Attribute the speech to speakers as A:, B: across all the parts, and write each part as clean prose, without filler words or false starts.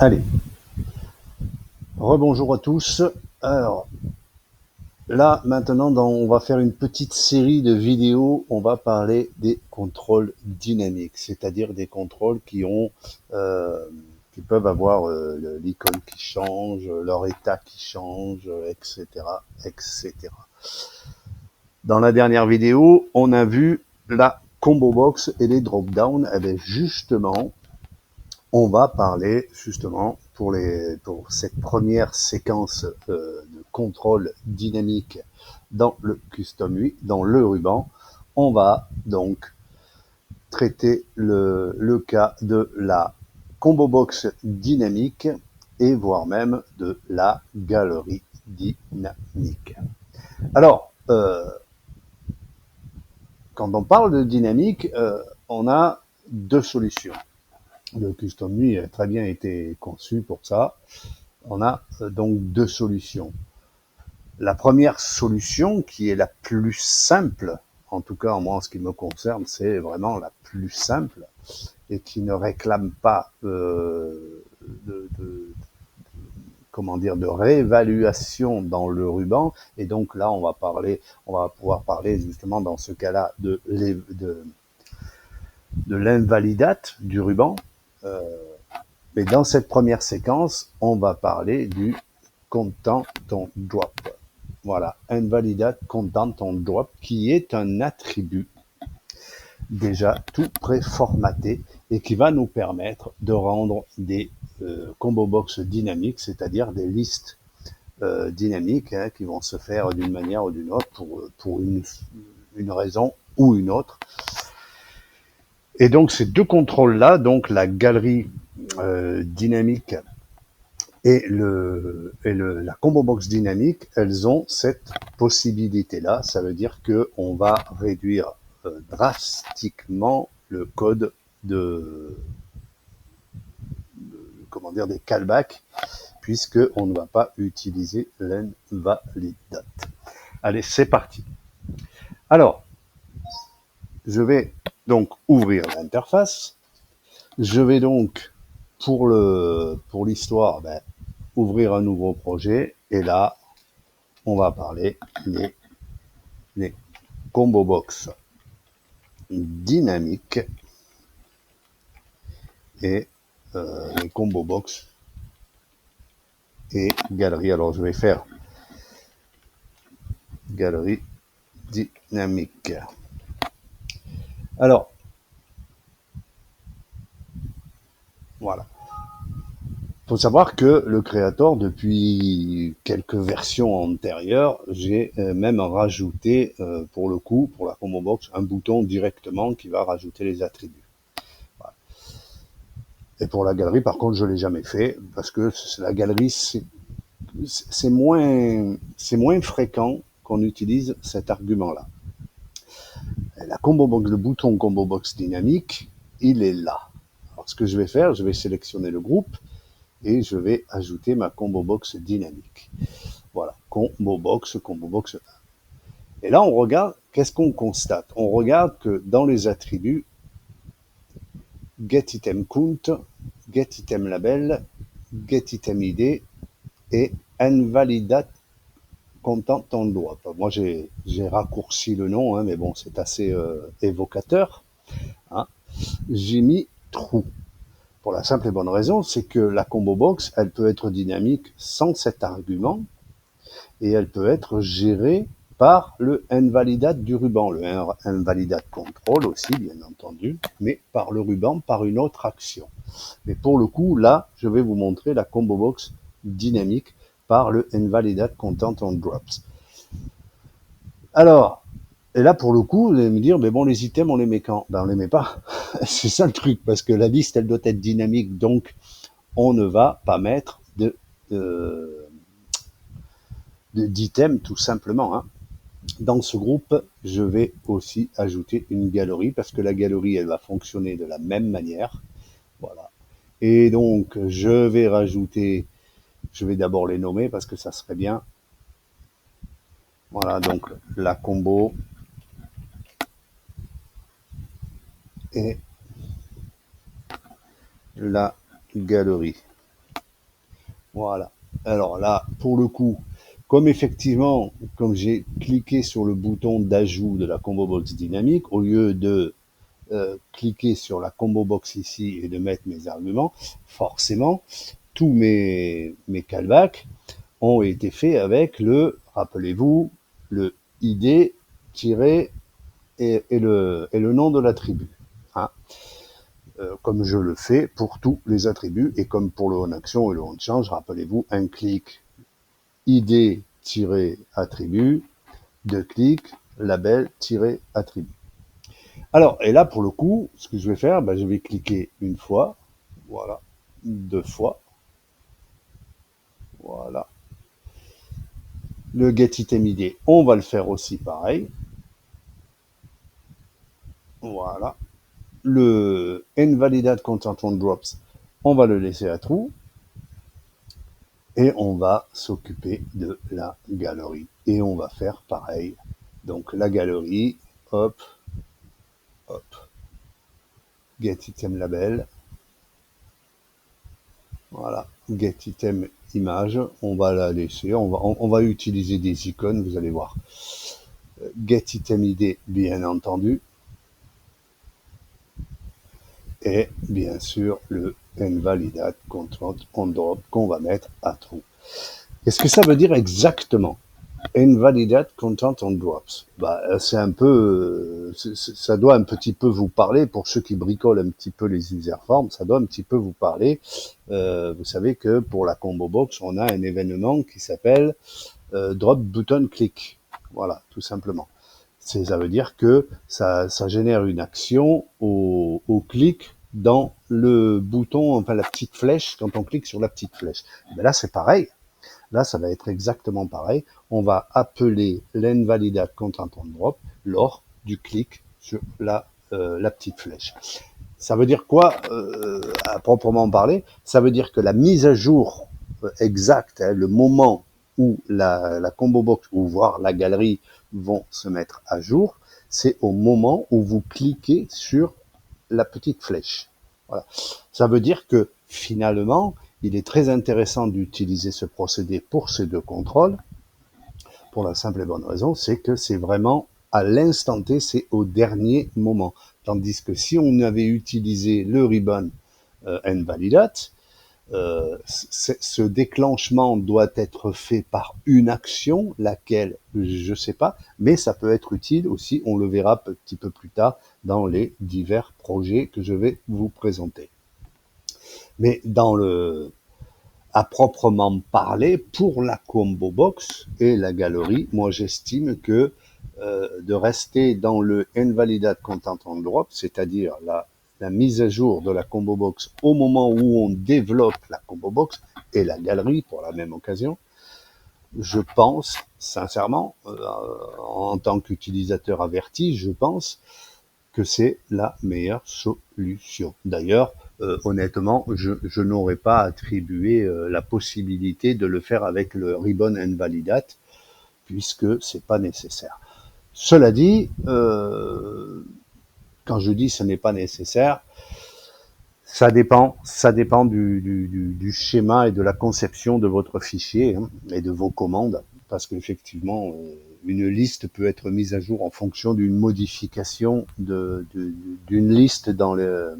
A: Allez, rebonjour à tous. Alors là, maintenant, on va faire une petite série de vidéos. On va parler des contrôles dynamiques, c'est-à-dire des contrôles euh, qui peuvent avoir l'icône qui change, leur état qui change, etc., etc. Dans la dernière vidéo, on a vu la combo box et les drop-down. Eh bien, justement, on va parler justement pour cette première séquence de contrôle dynamique dans le Custom 8, dans le ruban. On va donc traiter le cas de la combo box dynamique et voire même de la galerie dynamique. Alors, quand on parle de dynamique, on a deux solutions. Le Custom 8 a très bien été conçu pour ça. On a donc deux solutions. La première solution, qui est la plus simple, en tout cas moi en ce qui me concerne, c'est vraiment la plus simple et qui ne réclame pas de comment dire de réévaluation dans le ruban. Et donc là, on va pouvoir parler justement dans ce cas-là de l'invalidate du ruban. Euh, mais dans cette première séquence, on va parler du content on drop. Voilà, invalidate content on drop, qui est un attribut déjà tout préformaté et qui va nous permettre de rendre des combo box dynamiques, c'est-à-dire des listes dynamiques qui vont se faire d'une manière ou d'une autre pour une raison ou une autre. Et donc ces deux contrôles-là, donc la galerie dynamique et la combo box dynamique, elles ont cette possibilité-là. Ça veut dire qu'on va réduire drastiquement le code comment dire, des callbacks, puisque on ne va pas utiliser l'invalidate. Allez, c'est parti. Alors, je vais donc ouvrir l'interface. Je vais donc, pour l'histoire, ouvrir un nouveau projet. Et là, on va parler des combo box dynamiques et les combo box et galerie. Alors, je vais faire galerie dynamique. Alors, voilà. Il faut savoir que le Creator, depuis quelques versions antérieures, j'ai même rajouté, pour le coup, pour la combo box, un bouton directement qui va rajouter les attributs. Voilà. Et pour la galerie, par contre, je l'ai jamais fait parce que la galerie, c'est moins fréquent qu'on utilise cet argument-là. La combo box, le bouton combo box dynamique, il est là. Alors, ce que je vais faire, je vais sélectionner le groupe et je vais ajouter ma combo box dynamique. Voilà, combo box. Et là, on regarde, qu'est-ce qu'on constate? On regarde que dans les attributs, getItemCount, getItemLabel, getItemID et invalidate content on drop. Moi, j'ai raccourci le nom, hein, mais bon, c'est assez évocateur. Hein. J'ai mis true. Pour la simple et bonne raison, c'est que la combo box, elle peut être dynamique sans cet argument et elle peut être gérée par le invalidate du ruban, le invalidate control aussi, bien entendu, mais par le ruban, par une autre action. Mais pour le coup, là, je vais vous montrer la combo box dynamique par le invalidate content on drops. Alors, et là, pour le coup, vous allez me dire, mais bon, les items, on les met quand? Ben, on les met pas. C'est ça le truc, parce que la liste, elle doit être dynamique, donc on ne va pas mettre d'items, tout simplement. Hein. Dans ce groupe, je vais aussi ajouter une galerie, parce que la galerie, elle va fonctionner de la même manière. Voilà. Et donc, je vais d'abord les nommer, parce que ça serait bien. Voilà, donc la combo et la galerie. Voilà. Alors là, pour le coup, comme effectivement, comme j'ai cliqué sur le bouton d'ajout de la combo box dynamique, au lieu de cliquer sur la combo box ici et de mettre mes arguments, forcément, tous mes callbacks ont été faits avec le, rappelez-vous, le ID tiré et le nom de l'attribut. Hein. Comme je le fais pour tous les attributs et comme pour le onAction et le onChange, rappelez-vous, un clic ID-attribut, deux clics label-attribut. Alors, et là, pour le coup, ce que je vais faire, je vais cliquer une fois, voilà, deux fois, voilà. Le getItemID, on va le faire aussi pareil, voilà. Le invalidate-content-on-drops, on va le laisser à true, et on va s'occuper de la galerie. Et on va faire pareil. Donc la galerie, hop, hop, getItemLabel, voilà, getItemImage, on va la laisser, on va utiliser des icônes, vous allez voir. GetItemID, bien entendu, et bien sûr le invalidate-content-on-drop qu'on va mettre à true. Qu'est-ce que ça veut dire exactement? Invalidate content on drops. C'est un peu, ça doit un petit peu vous parler pour ceux qui bricolent un petit peu les user forms. Ça doit un petit peu vous parler. Vous savez que pour la combo box, on a un événement qui s'appelle drop button click. Voilà, tout simplement. Ça veut dire que ça génère une action au clic dans le bouton, enfin la petite flèche, quand on clique sur la petite flèche. Là, c'est pareil. Là, ça va être exactement pareil. On va appeler l'invalidate content on drop lors du clic sur la petite flèche. Ça veut dire quoi, à proprement parler? Ça veut dire que la mise à jour exacte, le moment où la combo box ou voire la galerie vont se mettre à jour, c'est au moment où vous cliquez sur la petite flèche. Voilà. Ça veut dire que finalement, il est très intéressant d'utiliser ce procédé pour ces deux contrôles, pour la simple et bonne raison, c'est que c'est vraiment à l'instant T, c'est au dernier moment. Tandis que si on avait utilisé le ribbon invalidate, ce déclenchement doit être fait par une action, laquelle, je ne sais pas, mais ça peut être utile aussi, on le verra un petit peu plus tard dans les divers projets que je vais vous présenter. Mais à proprement parler, pour la combo box et la galerie, moi j'estime que de rester dans le invalidate content on drop, c'est-à-dire la mise à jour de la combo box au moment où on développe la combo box et la galerie pour la même occasion, je pense sincèrement, en tant qu'utilisateur averti, je pense que c'est la meilleure solution. D'ailleurs, honnêtement, je n'aurais pas attribué la possibilité de le faire avec le ribbon invalidate, puisque c'est pas nécessaire. Cela dit, quand je dis ce n'est pas nécessaire, ça dépend du schéma et de la conception de votre fichier et de vos commandes, parce qu'effectivement, une liste peut être mise à jour en fonction d'une modification d'une liste dans le,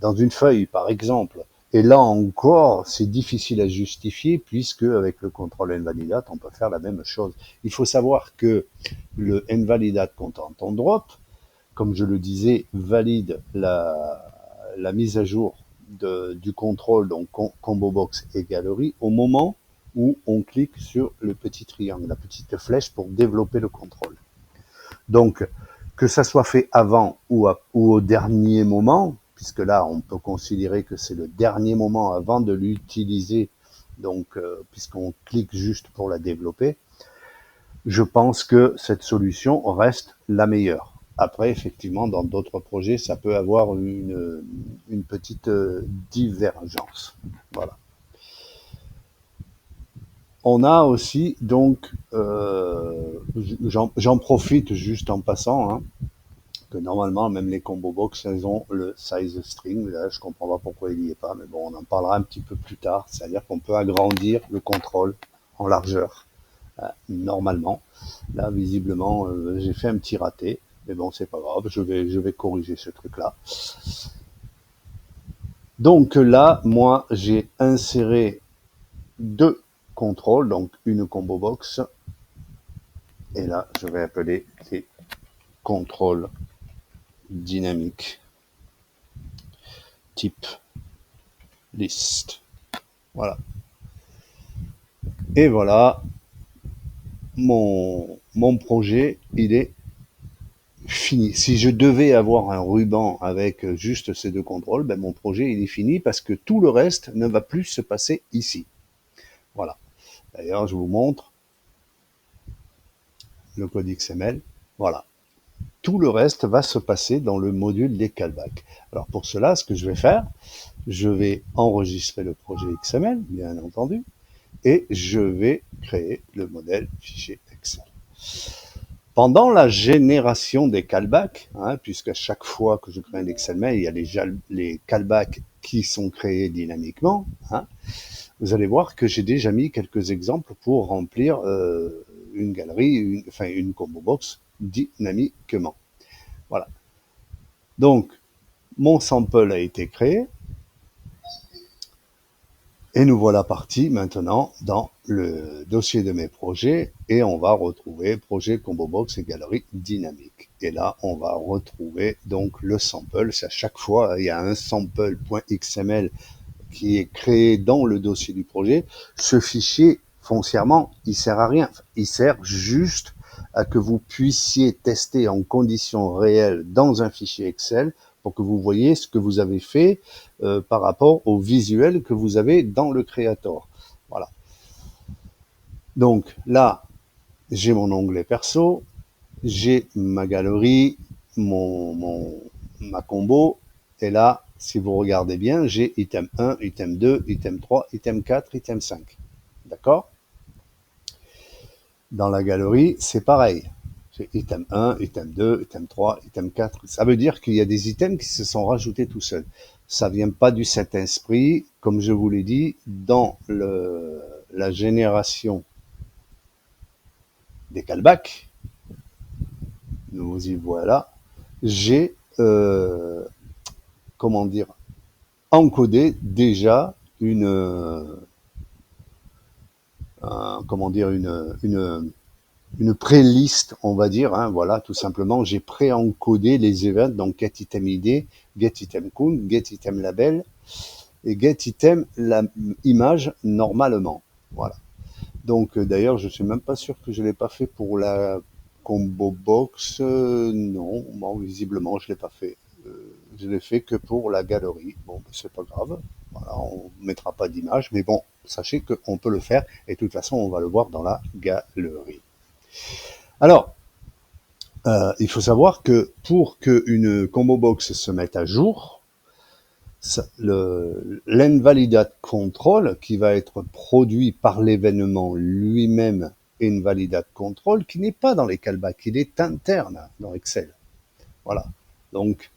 A: dans une feuille, par exemple. Et là encore, c'est difficile à justifier puisque avec le contrôle invalidate, on peut faire la même chose. Il faut savoir que le invalidate content on drop, comme je le disais, valide la mise à jour du contrôle, donc combo box et galerie, au moment où on clique sur le petit triangle, la petite flèche pour développer le contrôle. Donc, que ça soit fait avant ou au dernier moment, puisque là, on peut considérer que c'est le dernier moment avant de l'utiliser, donc puisqu'on clique juste pour la développer, je pense que cette solution reste la meilleure. Après, effectivement, dans d'autres projets, ça peut avoir une petite divergence. Voilà. On a aussi, donc, j'en profite juste en passant, hein, que normalement, même les combo box, elles ont le size string. Là, je comprends pas pourquoi il n'y est pas, mais bon, on en parlera un petit peu plus tard. C'est-à-dire qu'on peut agrandir le contrôle en largeur, normalement. Là, visiblement, j'ai fait un petit raté, mais bon, c'est pas grave, je vais corriger ce truc-là. Donc là, moi, j'ai inséré deux contrôles, donc une combo box, et là, je vais appeler les contrôles dynamiques type list. Voilà. Et voilà, mon projet, il est fini. Si je devais avoir un ruban avec juste ces deux contrôles, ben mon projet, il est fini parce que tout le reste ne va plus se passer ici. Voilà. D'ailleurs, je vous montre le code XML. Voilà. Tout le reste va se passer dans le module des callbacks. Alors pour cela, ce que je vais faire, je vais enregistrer le projet XML, bien entendu, et je vais créer le modèle fichier Excel. Pendant la génération des callbacks, puisqu'à chaque fois que je crée un XML, il y a les callbacks qui sont créés dynamiquement, vous allez voir que j'ai déjà mis quelques exemples pour remplir une galerie, une combo box dynamiquement. Voilà. Donc, mon sample a été créé. Et nous voilà partis maintenant dans le dossier de mes projets et on va retrouver projet combo box et galerie dynamique. Et là, on va retrouver donc le sample. C'est à chaque fois, il y a un sample.xml qui est créé dans le dossier du projet. Ce fichier, foncièrement, il sert à rien. Il sert juste à que vous puissiez tester en conditions réelles dans un fichier Excel pour que vous voyez ce que vous avez fait par rapport au visuel que vous avez dans le Creator. Voilà. Donc là, j'ai mon onglet perso, j'ai ma galerie, ma combo, et là, si vous regardez bien, j'ai item 1, item 2, item 3, item 4, item 5. D'accord? Dans la galerie, c'est pareil. J'ai item 1, item 2, item 3, item 4. Ça veut dire qu'il y a des items qui se sont rajoutés tout seuls. Ça vient pas du Saint-Esprit, comme je vous l'ai dit, dans la génération des callbacks. Nous y voilà. J'ai, comment dire, encodé déjà une pré-liste, on va dire, voilà, tout simplement, j'ai pré-encodé les events, donc getItemID, getItemCount, getItemLabel et getItemImage normalement. Voilà. Donc, d'ailleurs, je suis même pas sûr que je l'ai pas fait pour la combo box. Non, bon, visiblement, je l'ai pas fait. Je l'ai fait que pour la galerie. Bon, c'est pas grave. Voilà, on mettra pas d'image, mais bon, sachez qu'on peut le faire et de toute façon, on va le voir dans la galerie. Alors, il faut savoir que pour qu'une combo box se mette à jour, l'invalidate control qui va être produit par l'événement lui-même, invalidate control qui n'est pas dans les callbacks, il est interne dans Excel. Voilà. Donc,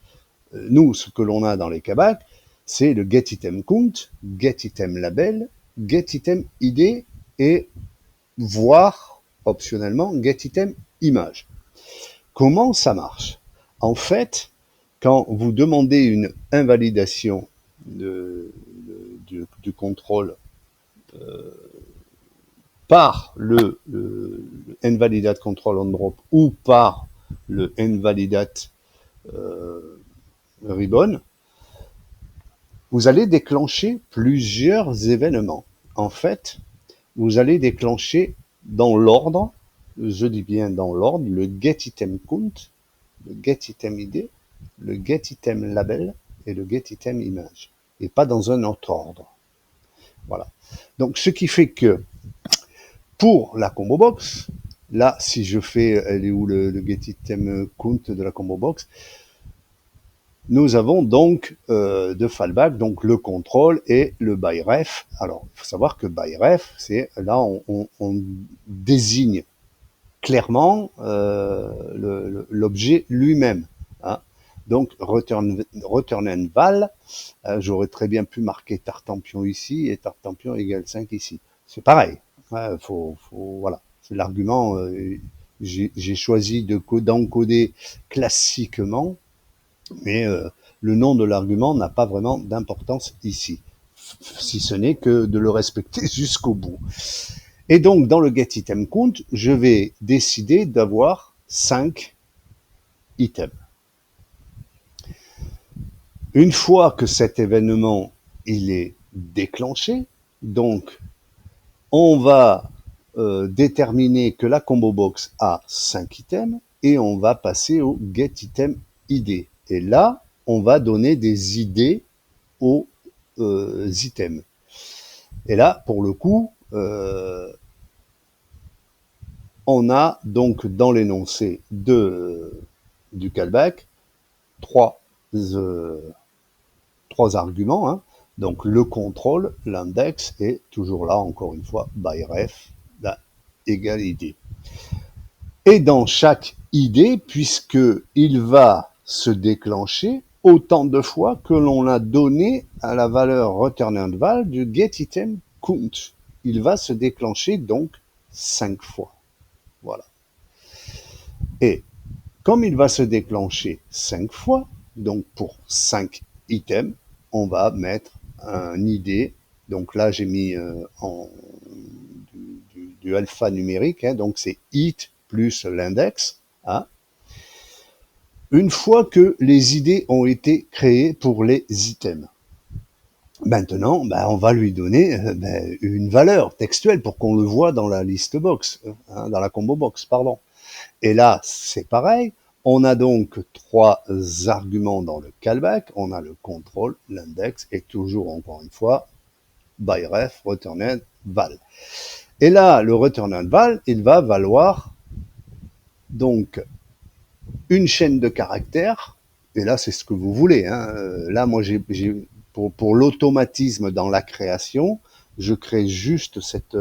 A: nous, ce que l'on a dans les callbacks, c'est le getItemCount, getItemLabel, getItemID et voire, optionnellement, getItemImage. Comment ça marche? En fait, quand vous demandez une invalidation du contrôle par le invalidate control on drop ou par le invalidate ribbon, vous allez déclencher plusieurs événements. En fait, vous allez déclencher dans l'ordre, je dis bien dans l'ordre, le getItemCount, le getItemID, le getItemLabel et le getItemImage, et pas dans un autre ordre. Voilà. Donc, ce qui fait que pour la combo box, là, si je fais, elle est où le getItemCount de la combo box, nous avons donc de fallback, donc le contrôle et le byref. Alors, il faut savoir que byref, c'est là on désigne clairement l'objet lui-même. Donc return and val, j'aurais très bien pu marquer tartempion ici et tartempion égale 5 ici. C'est pareil. Voilà. C'est l'argument. J'ai choisi d'encoder classiquement, mais le nom de l'argument n'a pas vraiment d'importance ici, si ce n'est que de le respecter jusqu'au bout. Et donc, dans le getItemCount, je vais décider d'avoir 5 items. Une fois que cet événement il est déclenché, donc on va déterminer que la combo box a 5 items et on va passer au getItemID. Et là, on va donner des idées aux items. Et là, pour le coup, on a donc dans l'énoncé du callback trois arguments, hein. Donc le contrôle, l'index et toujours là, encore une fois, byref, la égale id. Et dans chaque id, puisqu'il va se déclencher autant de fois que l'on a donné à la valeur returnAndVal du getItemCount. Il va se déclencher donc 5 fois. Voilà. Et comme il va se déclencher 5 fois, donc pour 5 items, on va mettre un ID. Donc là, j'ai mis du alpha numérique, hein, donc c'est it plus l'index. Hein. Une fois que les idées ont été créées pour les items, maintenant, on va lui donner une valeur textuelle pour qu'on le voit dans la list box, hein, dans la combo box, pardon. Et là, c'est pareil. On a donc 3 arguments dans le callback. On a le contrôle, l'index et toujours, encore une fois, byref, returned, val. Et là, le returned val, il va valoir donc une chaîne de caractères. Et là, c'est ce que vous voulez. Hein. Là, moi, pour l'automatisme dans la création, je crée juste cette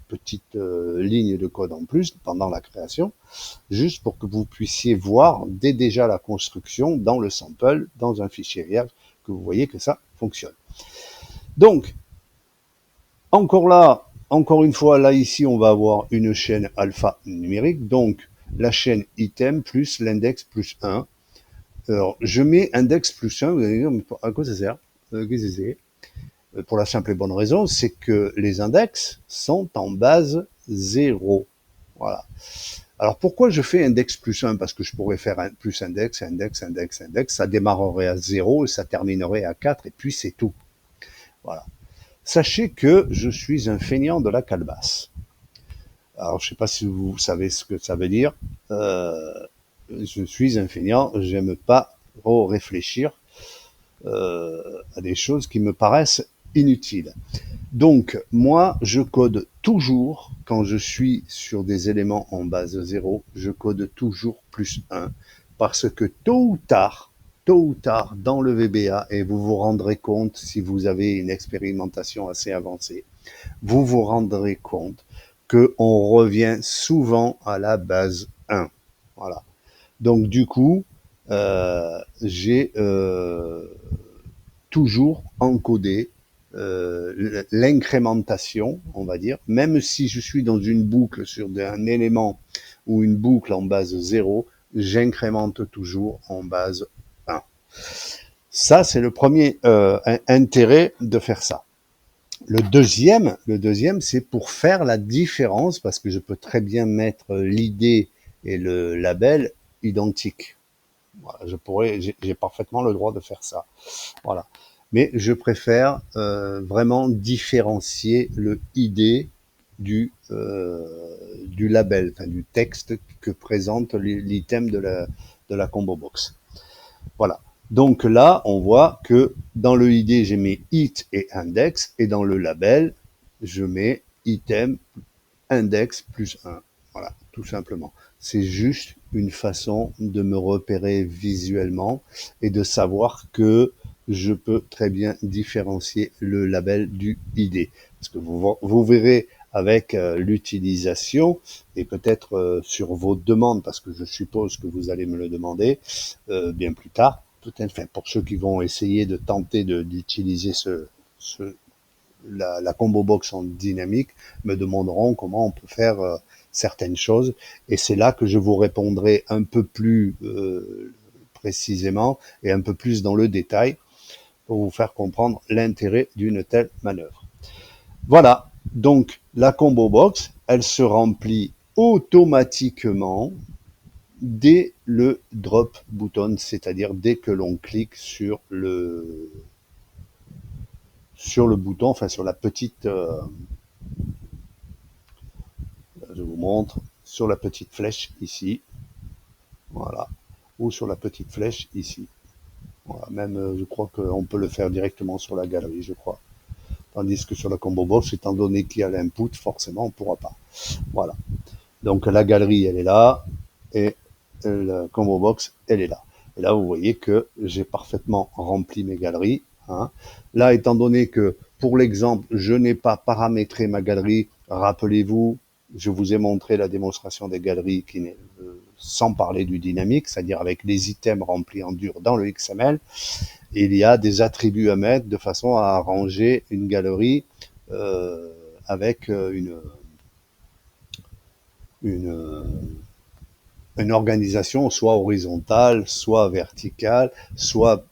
A: petite ligne de code en plus pendant la création, juste pour que vous puissiez voir dès déjà la construction dans le sample, dans un fichier vierge, que vous voyez que ça fonctionne. Donc, encore une fois, là ici, on va avoir une chaîne alpha numérique, donc la chaîne item plus l'index plus 1. Alors, je mets index plus 1, vous allez dire, mais à quoi ça sert? Pour la simple et bonne raison, c'est que les index sont en base 0. Voilà. Alors pourquoi je fais index plus 1? Parce que je pourrais faire plus index, ça démarrerait à 0 et ça terminerait à 4 et puis c'est tout. Voilà. Sachez que je suis un feignant de la calebasse. Alors je ne sais pas si vous savez ce que ça veut dire. Je suis un feignant, j'aime pas trop réfléchir à des choses qui me paraissent inutiles. Donc, moi, je code toujours, quand je suis sur des éléments en base 0, je code toujours plus 1, parce que tôt ou tard, dans le VBA, et vous vous rendrez compte si vous avez une expérimentation assez avancée, vous vous rendrez compte qu'on revient souvent à la base 1. Voilà. Donc, du coup, j'ai toujours encodé l'incrémentation, on va dire, même si je suis dans une boucle sur un élément ou une boucle en base 0, j'incrémente toujours en base 1. Ça, c'est le premier intérêt de faire ça. Le deuxième, c'est pour faire la différence, parce que je peux très bien mettre l'ID et le label identiques. Voilà, j'ai parfaitement le droit de faire ça. Voilà. Mais je préfère vraiment différencier le ID du label, enfin du texte que présente l'item de la combo box. Voilà. Donc là, on voit que dans le ID, j'ai mis it et index, et dans le label, je mets item index plus 1. Voilà, tout simplement. C'est juste une façon de me repérer visuellement et de savoir que je peux très bien différencier le label du ID. Parce que vous verrez avec l'utilisation, et peut-être sur vos demandes, parce que je suppose que vous allez me le demander bien plus tard, peut-être, enfin, pour ceux qui vont essayer de tenter d'utiliser la combo box en dynamique, me demanderont comment on peut faire certaines choses, et c'est là que je vous répondrai un peu plus précisément et un peu plus dans le détail pour vous faire comprendre l'intérêt d'une telle manœuvre. Voilà, donc la combo box, elle se remplit automatiquement dès le drop button, c'est-à-dire dès que l'on clique sur le bouton, enfin sur la petite, je vous montre, sur la petite flèche ici, voilà, ou sur la petite flèche ici. Voilà, même je crois qu'on peut le faire directement sur la galerie, je crois. Tandis que sur la combo box, étant donné qu'il y a l'input, forcément on ne pourra pas. Voilà. Donc la galerie, elle est là, et la combo box, elle est là. Et là, vous voyez que j'ai parfaitement rempli mes galeries. Hein. Là, étant donné que, pour l'exemple, je n'ai pas paramétré ma galerie, rappelez-vous, je vous ai montré la démonstration des galeries sans parler du dynamique, c'est-à-dire avec les items remplis en dur dans le XML. Et il y a des attributs à mettre de façon à arranger une galerie avec une organisation soit horizontale, soit verticale, soit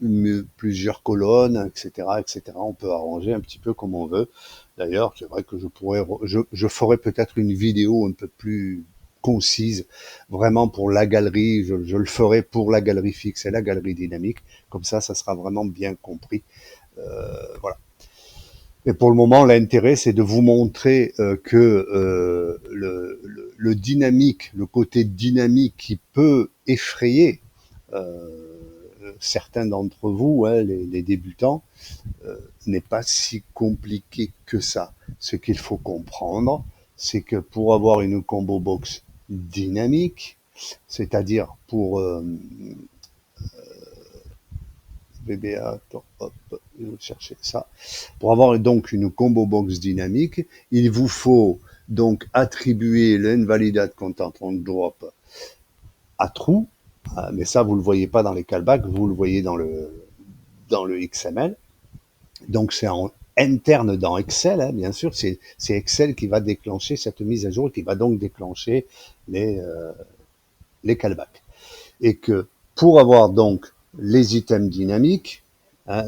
A: plusieurs colonnes, etc., etc. On peut arranger un petit peu comme on veut. D'ailleurs, c'est vrai que je ferai peut-être une vidéo un peu plus concise, vraiment pour la galerie. Je le ferai pour la galerie fixe et la galerie dynamique. Comme ça sera vraiment bien compris. Voilà. Et pour le moment, l'intérêt, c'est de vous montrer que le dynamique, le côté dynamique qui peut effrayer certains d'entre vous, hein, les débutants, n'est pas si compliqué que ça. Ce qu'il faut comprendre, c'est que pour avoir une combo box dynamique, c'est-à-dire pour VBA, hop, je vais chercher ça. Pour avoir donc une combo box dynamique, il vous faut donc attribuer l'invalidate content on drop à true, mais ça vous le voyez pas dans les callbacks, vous le voyez dans le XML. Donc c'est en interne dans Excel, hein, bien sûr, c'est Excel qui va déclencher cette mise à jour et qui va donc déclencher les callbacks. Et que pour avoir donc les items dynamiques, hein,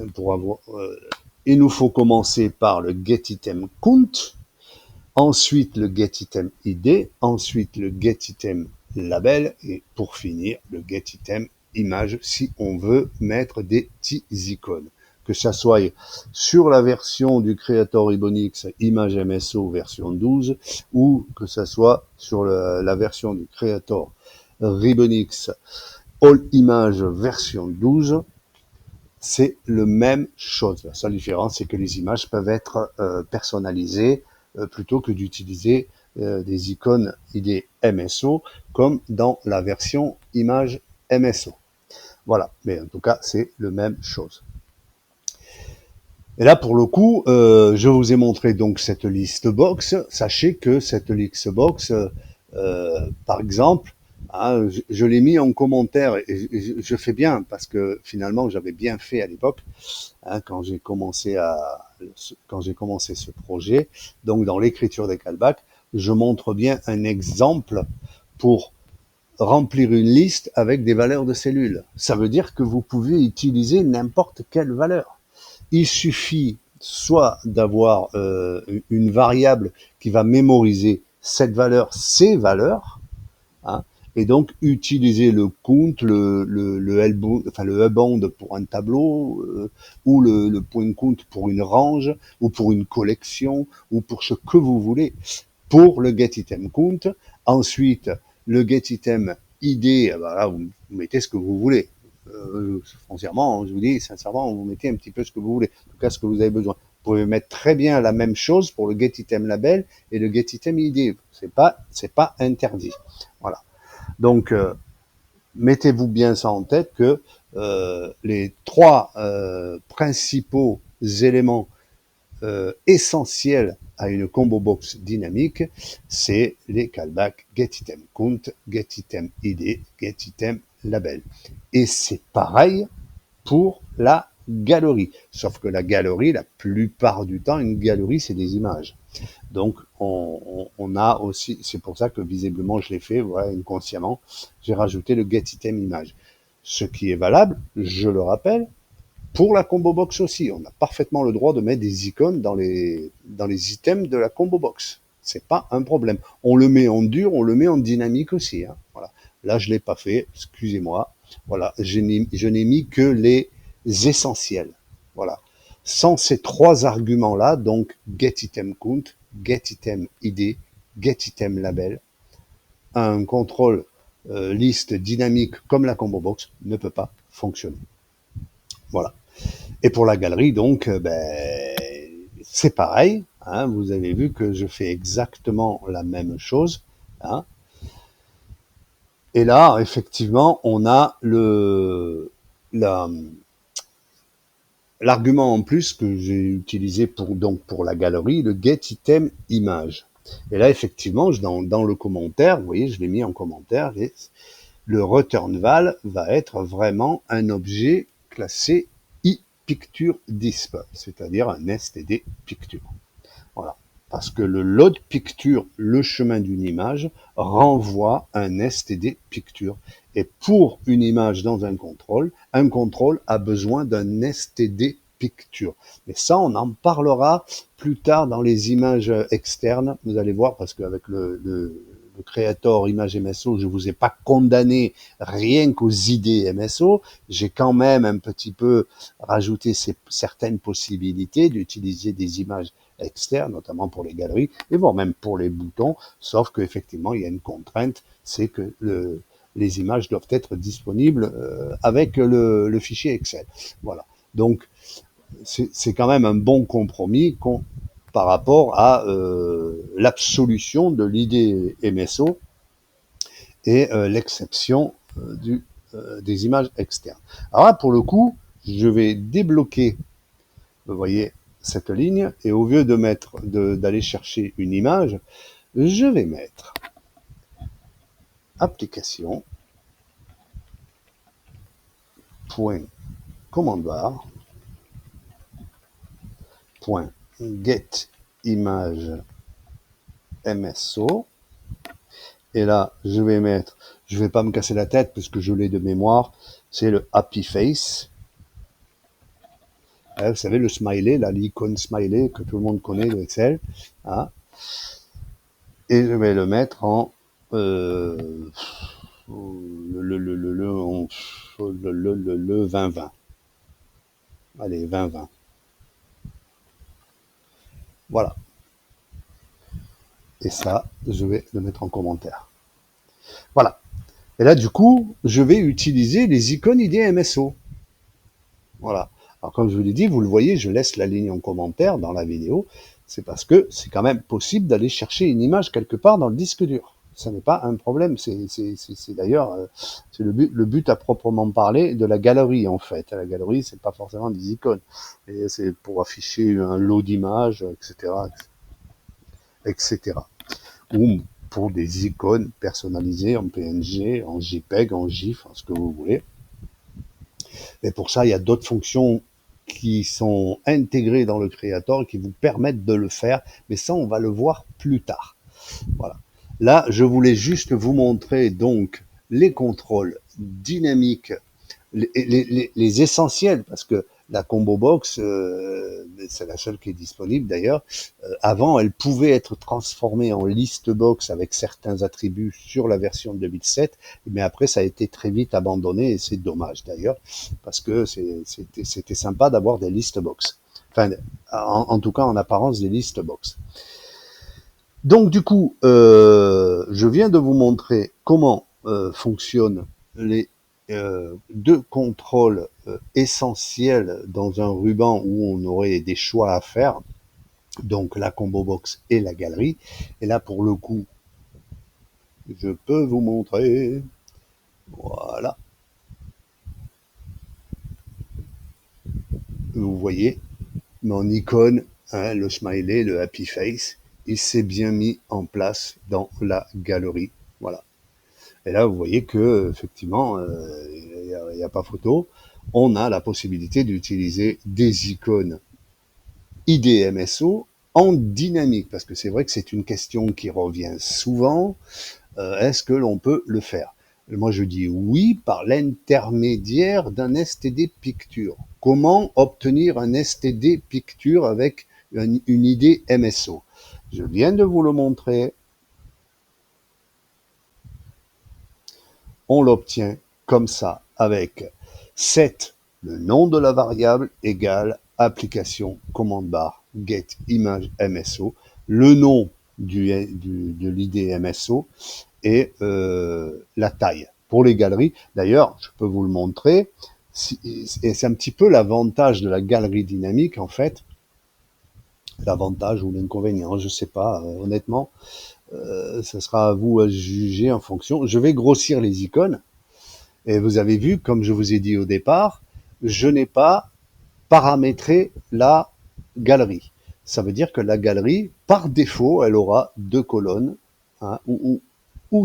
A: il nous faut commencer par le getItemCount, ensuite le getItemID, ensuite le getItemLabel et pour finir le getItemImage si on veut mettre des petits icônes. Que ça soit sur la version du Creator Ribbonix Image MSO version 12 ou que ça soit sur la version du Creator Ribbonix All Image version 12, c'est le même chose. La seule différence, c'est que les images peuvent être personnalisées plutôt que d'utiliser des icônes ID MSO comme dans la version image MSO. Voilà, mais en tout cas, c'est le même chose. Et là, pour le coup, je vous ai montré donc cette liste box. Sachez que cette liste box, par exemple, hein, je l'ai mis en commentaire et je fais bien parce que finalement, j'avais bien fait à l'époque hein, quand j'ai commencé ce projet. Donc, dans l'écriture des callbacks, je montre bien un exemple pour remplir une liste avec des valeurs de cellules. Ça veut dire que vous pouvez utiliser n'importe quelle valeur. Il suffit soit d'avoir une variable qui va mémoriser cette valeur, ces valeurs, hein, et donc utiliser le count, le hbound pour un tableau, ou le point count pour une range, ou pour une collection, ou pour ce que vous voulez, pour le getItemCount. Ensuite, le getItemID, ben là, vous mettez ce que vous voulez. Foncièrement, je vous dis sincèrement, vous mettez un petit peu ce que vous voulez, en tout cas ce que vous avez besoin. Vous pouvez mettre très bien la même chose pour le getItemLabel et le getItemID. C'est pas interdit. Voilà. Donc, mettez-vous bien ça en tête que les trois principaux éléments essentiels à une combo box dynamique, c'est les callbacks getItemCount, getItemID, getItemLabel. Et c'est pareil pour la galerie. Sauf que la galerie, la plupart du temps, une galerie, c'est des images. Donc, on a aussi, c'est pour ça que visiblement je l'ai fait, voilà, inconsciemment, j'ai rajouté le getItemImage. Ce qui est valable, je le rappelle, pour la combo box aussi. On a parfaitement le droit de mettre des icônes dans les items de la combo box. C'est pas un problème. On le met en dur, on le met en dynamique aussi. Hein. Voilà. Là, je l'ai pas fait, excusez-moi. Voilà, je n'ai mis que les essentiels. Voilà. Sans ces trois arguments-là, donc getItemCount, getItemID, getItemLabel, un contrôle liste dynamique comme la combo box ne peut pas fonctionner. Voilà. Et pour la galerie, donc, c'est pareil. Hein, vous avez vu que je fais exactement la même chose. Hein. Et là, effectivement, on a l'argument en plus que j'ai utilisé pour la galerie, le getItemImage. Et là, effectivement, dans le commentaire, vous voyez, je l'ai mis en commentaire, le returnval va être vraiment un objet classé iPicture Disp, c'est-à-dire un STD picture. Voilà. Parce que le load picture, le chemin d'une image, renvoie un STD picture. Et pour une image dans un contrôle a besoin d'un STD picture. Mais ça, on en parlera plus tard dans les images externes. Vous allez voir, parce qu'avec le Creator Image MSO, je vous ai pas condamné rien qu'aux idées MSO. J'ai quand même un petit peu rajouté certaines possibilités d'utiliser des images externes, notamment pour les galeries, et voire même pour les boutons, sauf qu'effectivement, il y a une contrainte, c'est que les images doivent être disponibles avec le fichier Excel. Voilà. Donc, c'est quand même un bon compromis par rapport à l'absolution de l'idée MSO et l'exception des images externes. Alors là, pour le coup, je vais débloquer, vous voyez, cette ligne, et au lieu d'aller chercher une image, je vais mettre application, point commande bar, point get image MSO, et là, je vais pas me casser la tête parce que je l'ai de mémoire, c'est le Happy Face. Vous savez, le smiley, là, l'icône smiley que tout le monde connaît de Excel. Hein. Et je vais le mettre en le 2020. Allez, 2020. Voilà. Et ça, je vais le mettre en commentaire. Voilà. Et là, du coup, je vais utiliser les icônes ID MSO. Voilà. Alors, comme je vous l'ai dit, vous le voyez, je laisse la ligne en commentaire dans la vidéo. C'est parce que c'est quand même possible d'aller chercher une image quelque part dans le disque dur. Ça n'est pas un problème. C'est d'ailleurs c'est le but à proprement parler de la galerie en fait. La galerie, c'est pas forcément des icônes. Et c'est pour afficher un lot d'images, etc., etc. Ou pour des icônes personnalisées en PNG, en JPEG, en GIF, en ce que vous voulez. Et pour ça, il y a d'autres fonctions qui sont intégrées dans le Creator et qui vous permettent de le faire. Mais ça, on va le voir plus tard. Voilà. Là, je voulais juste vous montrer donc les contrôles dynamiques, les essentiels, parce que la combo box, c'est la seule qui est disponible d'ailleurs. Avant, elle pouvait être transformée en liste box avec certains attributs sur la version 2007, mais après ça a été très vite abandonné et c'est dommage d'ailleurs, parce que c'était sympa d'avoir des list box. Enfin, en tout cas en apparence des list box. Donc du coup, je viens de vous montrer comment fonctionnent les deux contrôles essentiels dans un ruban où on aurait des choix à faire, donc la combo box et la galerie. Et là, pour le coup, je peux vous montrer, voilà, vous voyez mon icône hein, le smiley, le happy face, il s'est bien mis en place dans la galerie. Voilà. Et là, vous voyez que effectivement, il n'y a pas photo. On a la possibilité d'utiliser des icônes IDMSO en dynamique, parce que c'est vrai que c'est une question qui revient souvent. Est-ce que l'on peut le faire? Moi, je dis oui par l'intermédiaire d'un STD Picture. Comment obtenir un STD Picture avec une idée MSO? Je viens de vous le montrer. On l'obtient comme ça avec set, le nom de la variable, égale application commande barre get image MSO, le nom de l'ID MSO et la taille. Pour les galeries, d'ailleurs, je peux vous le montrer, et c'est un petit peu l'avantage de la galerie dynamique, en fait, l'avantage ou l'inconvénient, je sais pas, honnêtement, ce sera à vous à juger en fonction. Je vais grossir les icônes, et vous avez vu, comme je vous ai dit au départ, je n'ai pas paramétré la galerie. Ça veut dire que la galerie, par défaut, elle aura deux colonnes, hein, ou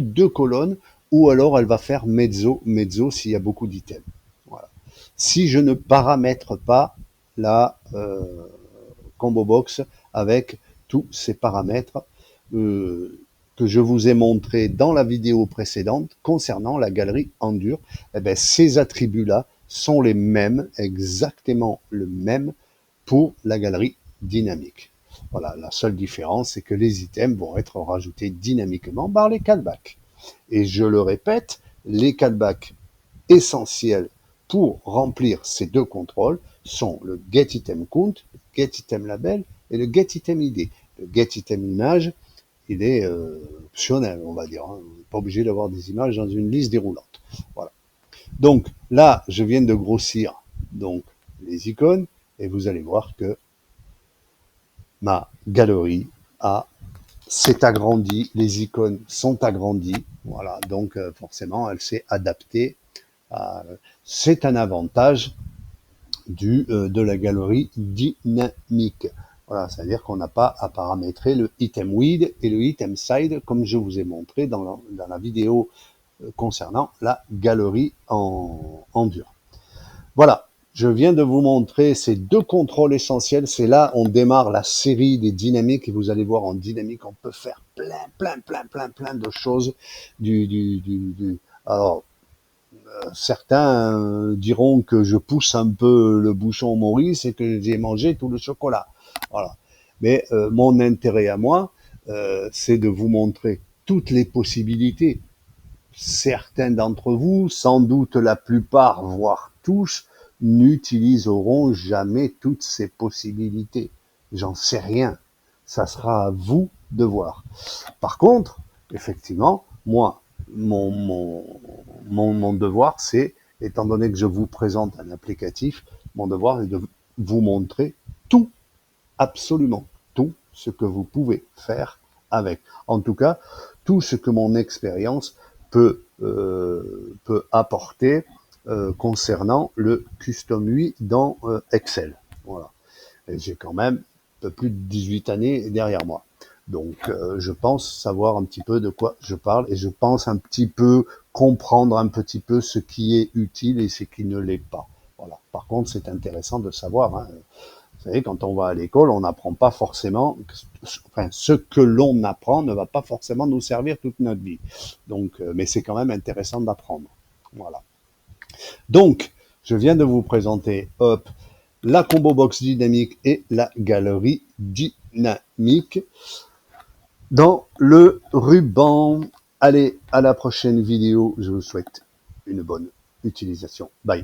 A: deux colonnes, ou alors elle va faire mezzo, mezzo s'il y a beaucoup d'items. Voilà. Si je ne paramètre pas la combo box avec tous ces paramètres que je vous ai montré dans la vidéo précédente concernant la galerie en dur, eh bien, ces attributs-là sont les mêmes, exactement le même pour la galerie dynamique. Voilà, la seule différence, c'est que les items vont être rajoutés dynamiquement par les callbacks. Et je le répète, les callbacks essentiels pour remplir ces deux contrôles sont le getItemCount, le getItemLabel et le getItemID. Le getItemImage, il est optionnel, on va dire. Hein. On n'est pas obligé d'avoir des images dans une liste déroulante. Voilà. Donc là, je viens de grossir donc les icônes et vous allez voir que ma galerie s'est agrandie, les icônes sont agrandies. Voilà, donc forcément, elle s'est adaptée. C'est un avantage de la galerie dynamique. Voilà, c'est-à-dire qu'on n'a pas à paramétrer le item width et le item side comme je vous ai montré dans la vidéo concernant la galerie en dur. Voilà, je viens de vous montrer ces deux contrôles essentiels. C'est là on démarre la série des dynamiques et vous allez voir en dynamique on peut faire plein de choses. Alors certains diront que je pousse un peu le bouchon Maurice et que j'ai mangé tout le chocolat. Voilà. Mais mon intérêt à moi, c'est de vous montrer toutes les possibilités. Certains d'entre vous, sans doute la plupart, voire tous, n'utiliseront jamais toutes ces possibilités. J'en sais rien. Ça sera à vous de voir. Par contre, effectivement, moi, mon devoir, c'est, étant donné que je vous présente un applicatif, mon devoir est de vous montrer tout, absolument tout ce que vous pouvez faire avec. En tout cas, tout ce que mon expérience peut apporter concernant le Custom UI dans Excel. Voilà. Et j'ai quand même un peu plus de 18 années derrière moi. Donc, je pense savoir un petit peu de quoi je parle et je pense un petit peu comprendre un petit peu ce qui est utile et ce qui ne l'est pas. Voilà. Par contre, c'est intéressant de savoir. Hein. Vous savez, quand on va à l'école, on n'apprend pas forcément, enfin, ce que l'on apprend ne va pas forcément nous servir toute notre vie. Donc, mais c'est quand même intéressant d'apprendre. Voilà. Donc, je viens de vous présenter, hop, la combo box dynamique et la galerie dynamique dans le ruban. Allez, à la prochaine vidéo. Je vous souhaite une bonne utilisation. Bye.